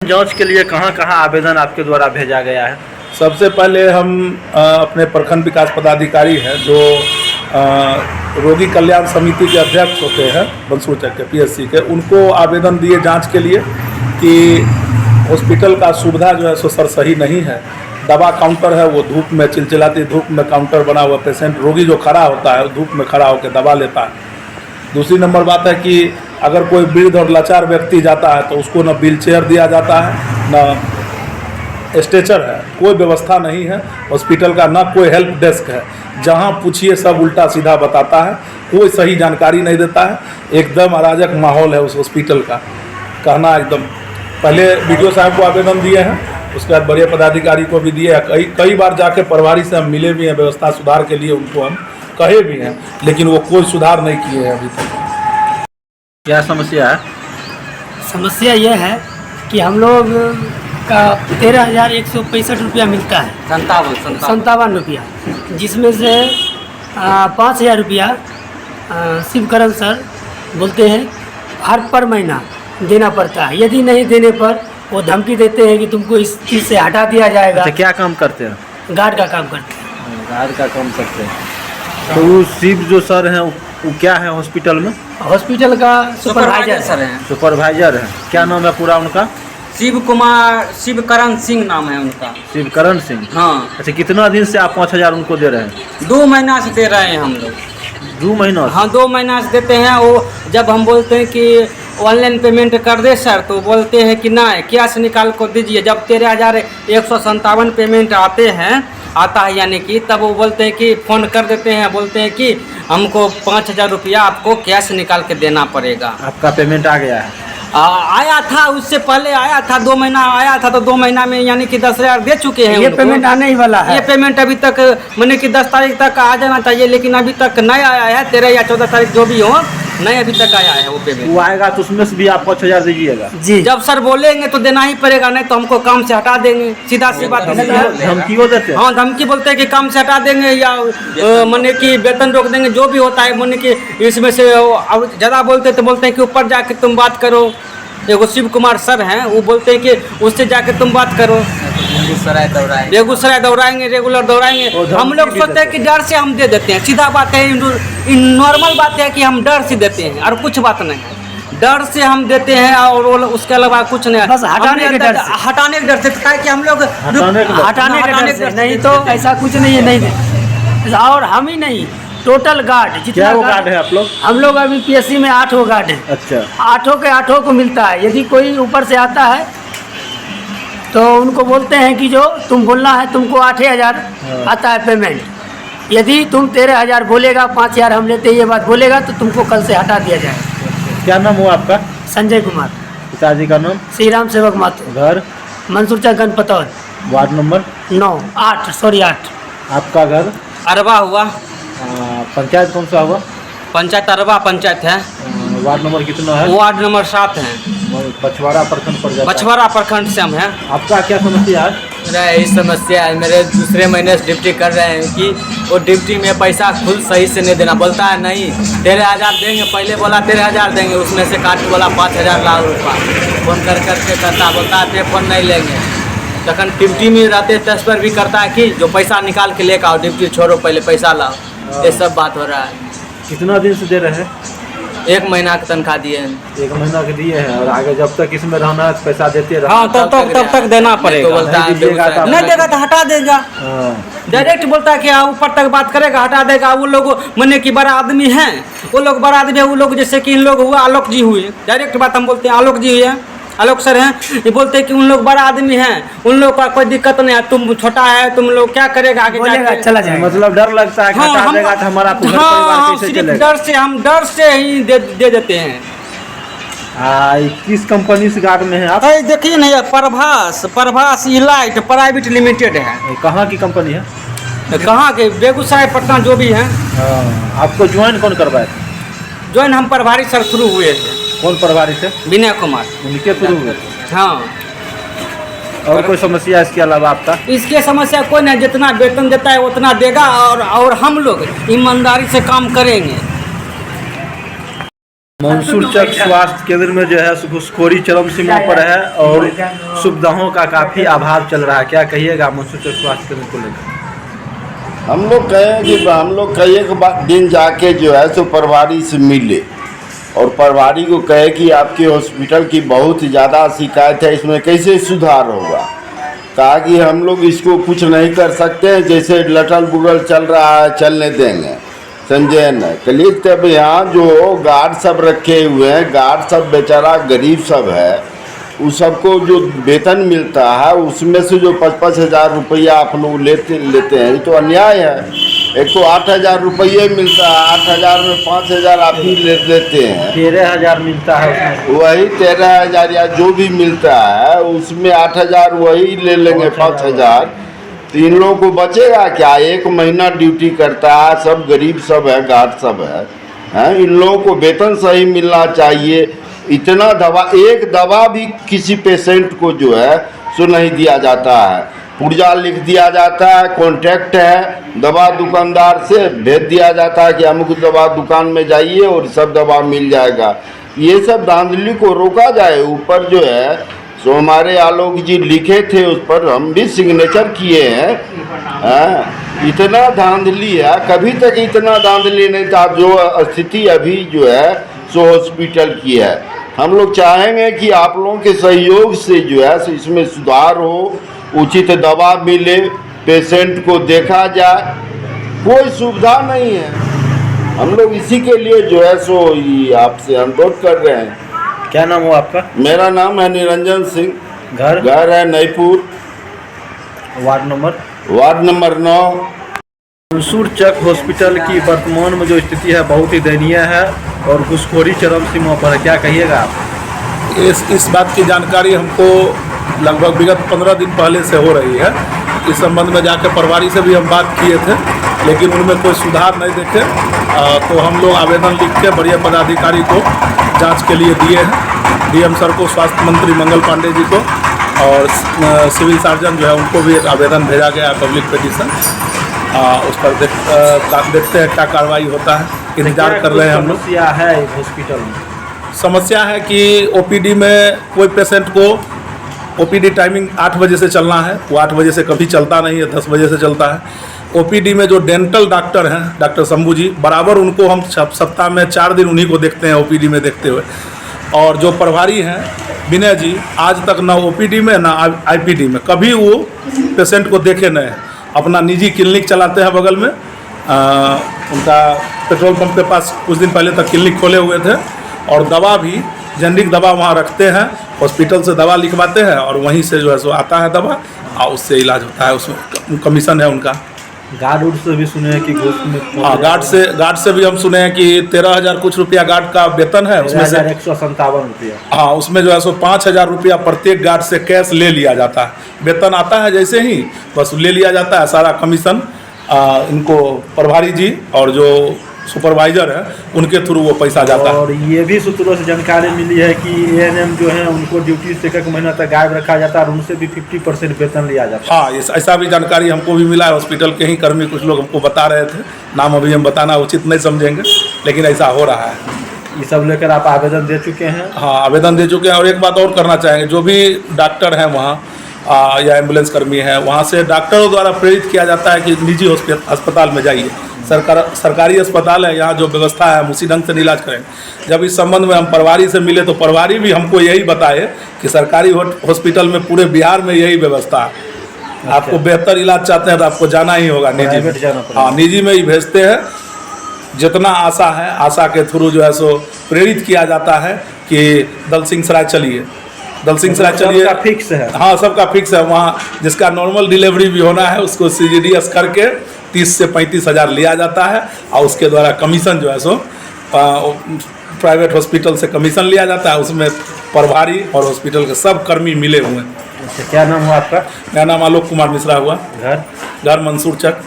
जांच के लिए कहां कहां आवेदन आपके द्वारा भेजा गया है? सबसे पहले हम अपने प्रखंड विकास पदाधिकारी हैं जो रोगी कल्याण समिति के अध्यक्ष होते हैं बंसूचक के पीएससी के, उनको आवेदन दिए जांच के लिए कि हॉस्पिटल का सुविधा जो है सो सर सही नहीं है। दवा काउंटर है, वो धूप में चिलचिलाती धूप में काउंटर बना हुआ, पेशेंट रोगी जो खड़ा होता है धूप में खड़ा होकर दवा लेता है। दूसरी नंबर बात है कि अगर कोई वृद्ध और लाचार व्यक्ति जाता है तो उसको न व्हील चेयर दिया जाता है, न स्ट्रेचर है, कोई व्यवस्था नहीं है हॉस्पिटल का, न कोई हेल्प डेस्क है। जहां पूछिए सब उल्टा सीधा बताता है, कोई सही जानकारी नहीं देता है। एकदम अराजक माहौल है उस हॉस्पिटल का, कहना एकदम। पहले बीडीओ साहब को आवेदन दिए हैं, उसके बाद बड़े पदाधिकारी को भी दिए हैं। कई बार जाके प्रभारी से हम मिले भी हैं, व्यवस्था सुधार के लिए उनको हम कहे भी हैं, लेकिन वो कोई सुधार नहीं किए हैं अभी तक। क्या समस्या है? समस्या यह है कि हम लोग का 13,165 रुपया मिलता है, 57 रुपया, जिसमें से 5,000 रुपया शिवकरण सर बोलते हैं हर पर महीना देना पड़ता है। यदि नहीं देने पर वो धमकी देते हैं कि तुमको इस चीज़ से हटा दिया जाएगा। अच्छा, क्या काम करते हैं? गार्ड का काम करते हैं। गार्ड का काम करते हैं। तो वो शिव जो सर हैं वो क्या है हॉस्पिटल में? हॉस्पिटल का सुपरवाइजर सर हैं। सुपरवाइजर है। क्या नाम है पूरा उनका? शिवकरण सिंह नाम है उनका। शिवकरण सिंह। हाँ। अच्छा, कितना दिन से आप 5,000 उनको दे रहे हैं? 2 महीना से दे रहे हैं हम लोग। 2 महीना? हाँ, 2 महीना से देते हैं। वो जब हम बोलते हैं कि ऑनलाइन पेमेंट कर दे सर, तो बोलते हैं कि ना कैश निकाल को दीजिए। जब 13,157 पेमेंट आता है यानी कि, तब वो बोलते हैं कि फ़ोन कर देते हैं, बोलते हैं कि हमको 5,000 रुपया आपको कैश निकाल के देना पड़ेगा। आपका पेमेंट आ गया है? आया था, उससे पहले आया था, 2 महीना आया था, तो 2 महीना में यानी कि 10,000 दे चुके हैं। ये पेमेंट आने ही वाला है। ये पेमेंट अभी तक मैंने कि 10 तारीख तक आ जाना चाहिए, लेकिन अभी तक नहीं आया है। 13 या 14 तारीख जो भी हो, नहीं अभी तक आया है वो पेमेंट। वो आएगा तो उसमें से भी आप 5,000 दीजिएगा? जी। जब सर बोलेंगे तो देना ही पड़ेगा, नहीं तो हमको काम से हटा देंगे। सीधा सी बात है। धमकी हो देते हैं? हाँ, धमकी बोलते हैं कि काम से हटा देंगे या मैंने कि वेतन रोक देंगे, जो भी होता है। मैंने कि इसमें से ज़्यादा बोलते तो बोलते हैं कि ऊपर जाके तुम बात करो। एगो शिव कुमार सर हैं, वो बोलते हैं कि उससे जाके तुम बात करो। बेगूसराय दौड़ाएंगे, रेगुलर दौड़ाएंगे। हम लोग सोचते हैं कि डर से हम दे देते हैं। सीधा बात है, नॉर्मल बात है कि हम डर से देते हैं और कुछ बात नहीं है। डर से हम देते हैं और उसके अलावा कुछ नहीं। बस हटाने के डर से। हटाने के डर से क्या है कि हम लोग हटाने के डर से, नहीं तो ऐसा कुछ नहीं है। नहीं, और हम ही नहीं, टोटल गार्ड जितना गार्ड है आप लोग? हम लोग अभी पीएससी में 8 गार्ड है। अच्छा। 8 के 8 को मिलता है। यदि कोई ऊपर से आता है तो उनको बोलते हैं कि जो तुम बोलना है, तुमको 8,000 आता है पेमेंट। यदि तुम 13,000 बोलेगा, 5,000 हम लेते, ये बात बोलेगा तो तुमको कल से हटा दिया जाएगा। क्या नाम हुआ आपका? संजय कुमार। पिताजी का नाम? श्री राम सेवक मातो। घर? मंसूरचक गणपतौर। Ward number? 8। आपका घर? अरबा हुआ। पंचायत कौन सा हुआ? पंचायत अरबा पंचायत है। वार्ड नंबर कितना है? वार्ड नंबर 7 है। बछवाड़ा प्रखंड पर जाता है। बछवाड़ा प्रखंड से हम हैं। आपका क्या समस्या है? मेरा यही समस्या है। मेरे दूसरे महीने से ड्यूटी कर रहे हैं कि वो ड्यूटी में पैसा खुद सही से नहीं देना। बोलता है नहीं 13,000 देंगे, पहले बोला 13,000 देंगे, उसमें से काट के बोला 5,000 लाख रुपया। फ़ोन करके करता, बोलता है पे फ़ोन नहीं लेंगे। तखन ड्यूटी में रहते तस पर भी करता है कि जो पैसा निकाल के लेकर आओ, ड्यूटी छोड़ो, पहले पैसा लाओ। ये सब बात हो रहा है। कितना दिन से दे रहे हैं? 1 महीना की तनख्वाह दिए हैं। 1 महीना के दिए हैं, और आगे जब तक इसमें रहना है पैसा देते रहना। हाँ, तब तक देना पड़ेगा। तो बोलता है नहीं देगा तो हटा देगा। डायरेक्ट बोलता है कि ऊपर तक बात करेगा, हटा देगा। वो लोग मैंने कि बड़ा आदमी हैं, वो लोग बड़ा आदमी है। वो लोग जैसे कि इन लोग हुआ, आलोक जी हुए, डायरेक्ट बात हम बोलते हैं। आलोक जी हुए, आलोक सर हैं, ये बोलते हैं कि उन लोग बड़ा आदमी हैं, उन लोग का कोई दिक्कत नहीं है। तुम छोटा है, तुम लोग क्या करेगा आगे बोलेगा, चला जाएगा। मतलब डर लगता है कि हटा देगा तो हमारा घर परिवार कैसे चलेगा? डर से हम डर से ही दे देते हैं। किस कंपनी से गार्ड में है आप? देखिए नहीं, प्रभास इलाइट प्राइवेट लिमिटेड है। कहाँ की कंपनी है? कहाँ के? बेगूसराय, पटना, जो भी है। आपको ज्वाइन कौन करवाए? ज्वाइन हम प्रभारी सर शुरू हुए थे। कौन प्रभारी थे? विनय कुमार। उनके थ्रू हुए? हाँ। और कोई समस्या इसके अलावा आपका? इसके समस्या कोई नहीं, जितना वेतन देता है उतना देगा, और हम लोग ईमानदारी से काम करेंगे। मंसूर चक स्वास्थ्य केंद्र में जो है घूसखोरी चरम सीमा पर है और सुविधाओं का काफ़ी अभाव चल रहा है। क्या कहिएगा मंसूर चक स्वास्थ्य केंद्र को लेकर? हम लोग कहें कि हम लोग कई एक दिन जाके जो है सो प्रभारी से मिले और प्रभारी को कहे कि आपके हॉस्पिटल की बहुत ज़्यादा शिकायत है, इसमें कैसे सुधार होगा। कहा कि हम लोग इसको कुछ नहीं कर सकते, जैसे लटल बुगल चल रहा है चलने देंगे, समझे न। चलिए तब यहाँ जो गार्ड सब रखे हुए हैं, गार्ड सब बेचारा गरीब सब है, उस सबको जो वेतन मिलता है उसमें से जो 5-5 हज़ार रुपया आप लोग लेते हैं, ये तो अन्याय है। एक तो 8,000 रुपये मिलता है, 8,000 में 5,000 आप ही लेते हैं, 13,000 मिलता है उसमें। वही 13,000 या जो भी मिलता है उसमें 8,000 वही ले लेंगे, 5,000 तो इन लोगों को बचेगा क्या? एक महीना ड्यूटी करता है, सब गरीब सब है, गार्ड सब है, इन लोगों को वेतन सही मिलना चाहिए। इतना दवा, एक दवा भी किसी पेशेंट को जो है सो नहीं दिया जाता है, पुर्जा लिख दिया जाता है, कॉन्ट्रैक्ट है दवा दुकानदार से भेज दिया जाता है कि अमुक दवा दुकान में जाइए और सब दवा मिल जाएगा। ये सब धांधली को रोका जाए। ऊपर जो है सो हमारे आलोक जी लिखे थे, उस पर हम भी सिग्नेचर किए हैं। इतना धांधली है, कभी तक इतना धांधली नहीं था जो स्थिति अभी जो है सो हॉस्पिटल की है। हम लोग चाहेंगे कि आप लोगों के सहयोग से जो है इसमें सुधार हो, उचित दवा मिले, पेशेंट को देखा जाए, कोई सुविधा नहीं है। हम लोग इसी के लिए जो है सो आपसे अनुरोध कर रहे हैं। क्या नाम हो आपका? मेरा नाम है निरंजन सिंह। घर है नईपुर, वार्ड नंबर 9। मंसूर चक हॉस्पिटल की वर्तमान में जो स्थिति है बहुत ही दयनीय है और घूसखोरी चरम सीमा पर है। क्या कहिएगा आप? इस बात की जानकारी हमको लगभग विगत 15 दिन पहले से हो रही है। इस संबंध में जाकर प्रभारी से भी हम बात किए थे, लेकिन उनमें कोई सुधार नहीं देखे। तो हम लोग आवेदन लिख के बढ़िया पदाधिकारी को जांच के लिए दिए हैं। डीएम सर को, स्वास्थ्य मंत्री मंगल पांडे जी को और सिविल सर्जन जो है उनको भी एक आवेदन भेजा गया है, पब्लिक पिटीशन। उस पर देखते हैं क्या कार्रवाई होता है, इंतजार कर रहे हैं हम लोग। समस्या है हॉस्पिटल में? समस्या है कि ओपीडी में कोई पेशेंट को ओपीडी टाइमिंग 8 बजे से चलना है, वो 8 बजे से कभी चलता नहीं है, 10 बजे से चलता है। ओपीडी में जो डेंटल डॉक्टर हैं डॉक्टर शंभू जी, बराबर उनको हम सप्ताह में 4 दिन उन्हीं को देखते हैं ओपीडी में देखते हुए। और जो प्रभारी हैं विनय जी, आज तक ना ओपीडी में ना आईपीडी में कभी वो पेशेंट को देखे नहीं हैं। अपना निजी क्लिनिक चलाते हैं बगल में, उनका पेट्रोल पंप के पास कुछ दिन पहले तक क्लिनिक खोले हुए थे और दवा भी जेनरिक दवा वहाँ रखते हैं, हॉस्पिटल से दवा लिखवाते हैं और वहीं से जो है सो आता है दवा और उससे इलाज होता है, उसमें कमीशन है उनका। गार्ड उर्ड से भी सुने हैं कि घूस में? हाँ, गार्ड से भी हम सुने हैं कि 13,000 कुछ रुपया गार्ड का वेतन है, उसमें से 157 रुपया। हाँ, उसमें जो है सो 5,000 रुपया प्रत्येक गार्ड से कैश ले लिया जाता है। वेतन आता है जैसे ही बस ले लिया जाता है सारा कमीशन। इनको प्रभारी जी और जो सुपरवाइजर है उनके थ्रू वो पैसा जाता है। और ये भी सूत्रों से जानकारी मिली है कि एएनएम जो है उनको ड्यूटी से 1 महीना तक गायब रखा जाता है और उनसे भी 50% वेतन लिया जाता है। हाँ, ऐसा भी जानकारी हमको भी मिला है। हॉस्पिटल के ही कर्मी कुछ लोग हमको बता रहे थे, नाम अभी हम बताना उचित नहीं समझेंगे, लेकिन ऐसा हो रहा है। ये सब लेकर आप आवेदन दे चुके हैं? हाँ, आवेदन दे चुके हैं। और एक बात और करना चाहेंगे, जो भी डॉक्टर हैं वहाँ या एम्बुलेंस कर्मी है, वहाँ से डॉक्टरों द्वारा प्रेरित किया जाता है कि निजी अस्पताल में जाइए। सरकारी अस्पताल है, यहाँ जो व्यवस्था है हम उसी ढंग से इलाज करें। जब इस संबंध में हम प्रभारी से मिले तो प्रभारी भी हमको यही बताए कि सरकारी हॉस्पिटल में पूरे बिहार में यही व्यवस्था है। आपको बेहतर इलाज चाहते हैं तो आपको जाना ही होगा निजी में। हाँ, निजी में ही भेजते हैं। जितना आशा है, आशा के थ्रू जो है सो प्रेरित किया जाता है कि दल सिंह सराय चलिए, दल सिंह सराय चलिए। सबका फिक्स है? हाँ, सबका फिक्स है। वहाँ जिसका नॉर्मल डिलीवरी भी होना है उसको CGDS करके 30 से 35 हज़ार लिया जाता है और उसके द्वारा कमीशन जो है सो प्राइवेट हॉस्पिटल से कमीशन लिया जाता है। उसमें प्रभारी और हॉस्पिटल के सब कर्मी मिले हुए हैं। अच्छा, क्या नाम हुआ आपका? मेरा नाम आलोक कुमार मिश्रा हुआ। घर मंसूर चक।